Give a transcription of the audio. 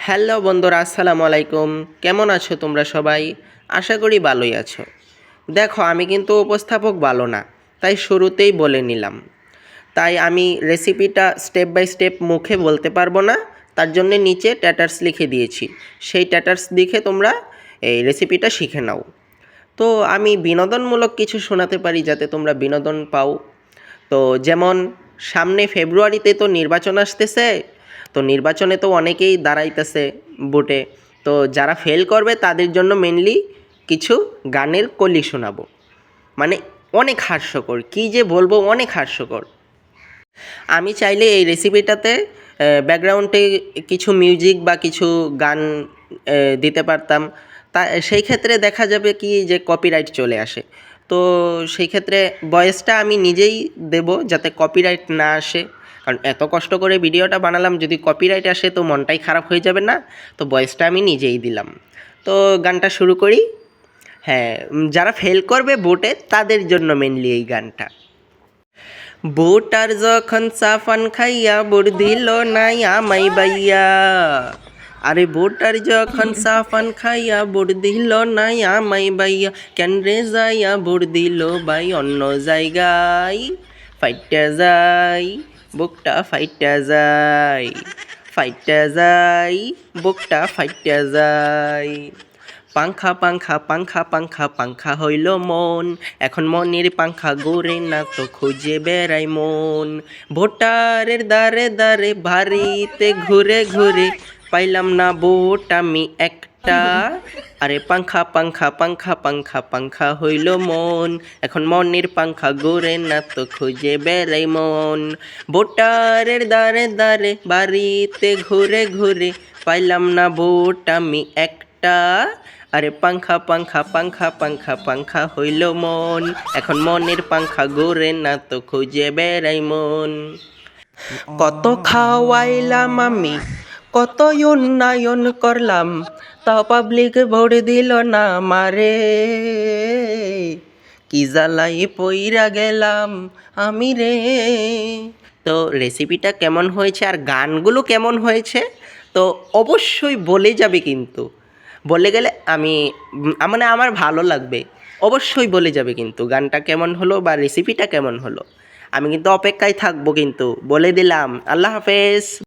Hello বন্ধুরা, আসসালামু আলাইকুম। কেমন আছো তোমরা সবাই? আশা করি ভালোই আছো। দেখো, আমি কিন্তু উপস্থাপক ভালো না, তাই শুরুতেই বলে নিলাম। তাই আমি রেসিপিটা স্টেপ বাই স্টেপ মুখে বলতে পারবো না, তার জন্য নিচে ট্যাটার্স লিখে দিয়েছি। সেই ট্যাটার্স দেখে তোমরা এই রেসিপিটা শিখে নাও। তো আমি বিনোদনমূলক কিছু শোনাতে পারি যাতে তোমরা বিনোদন পাও। তো যেমন সামনে ফেব্রুয়ারিতে তো নির্বাচন আসতেছে, তো নির্বাচনে তো অনেকেই দাঁড়াইতেছে ভোটে। তো যারা ফেল করবে তাদের জন্য মেনলি কিছু গানের কলি শোনাবো। মানে অনেক হাস্যকর, কী যে বলবো, অনেক হাস্যকর। আমি চাইলে এই রেসিপিটাতে ব্যাকগ্রাউন্ডে কিছু মিউজিক বা কিছু গান দিতে পারতাম। তা সেই ক্ষেত্রে দেখা যাবে কি যে কপিরাইট চলে আসে। তো সেই ক্ষেত্রে ভয়েসটা আমি নিজেই দেব যাতে কপিরাইট না আসে, কারণ এত কষ্ট করে ভিডিওটা বানালাম, যদি কপিরাইট আসে তো মনটাই খারাপ হয়ে যাবে না। তো ভয়েসটা আমি নিজেই দিলাম। তো গানটা শুরু করি। হ্যাঁ, যারা ফেল করবে ভোটে তাদের জন্য মেনলি এই গানটা। ভোটার যখন সাফান খাইয়া ভোট দিল না আমাই বাইয়া, আরে ভোটার যখন সাফান খাইয়া ভোট দিল না আমাই বাইয়া, কেন রে যাইয়া ভোট দিল ভাই অন্য জায়গায়, ফাইটা যাই বুকটা ফাইটা যাই, ফাইটা যাই বুকটা ফাইটা যাই। পাংখা পাংখা পাংখা পাংখা পাংখা হইল মন, এখন মনের পাংখা গোরে না তো খুঁজে বেড়াই মন। ভোটারের দ্বারে দ্বারে বাড়িতে ঘুরে ঘুরে পাইলাম না ভোট আমি একটা, আরে পাংখা পাংখা পাংখা পাংখা পাংখা হইল মন, এখন মনের পাংখা গোরে না তো খুঁজে বেড়াই মন। ভোটারের দ্বারে দ্বারে বাড়িতে ঘুরে ঘুরে পাইলাম না ভোট আমি একটা, আরে পাংখা পাংখা পাংখা পাংখা পাংখা হইল মন, এখন মনের পাংখা ঘোরে না তো খুঁজে বেড়াই মন। কত খাওয়াইলাম আমি, কত উন্নয়ন করলাম, তা পাবলিক ভোট দিল না আমারে, কি জ্বালাই পইরা গেলাম আমি রে। তো রেসিপিটা কেমন হয়েছে আর গানগুলো কেমন হয়েছে তো অবশ্যই বলে যাবে, কিন্তু বলে গেলে আমি মানে আমার ভালো লাগবে। অবশ্যই বলে যাবে কিন্তু গানটা কেমন হলো বা রেসিপিটা কেমন হলো। আমি কিন্তু অপেক্ষায় থাকবো, কিন্তু বলে দিলাম। আল্লাহ হাফেজ।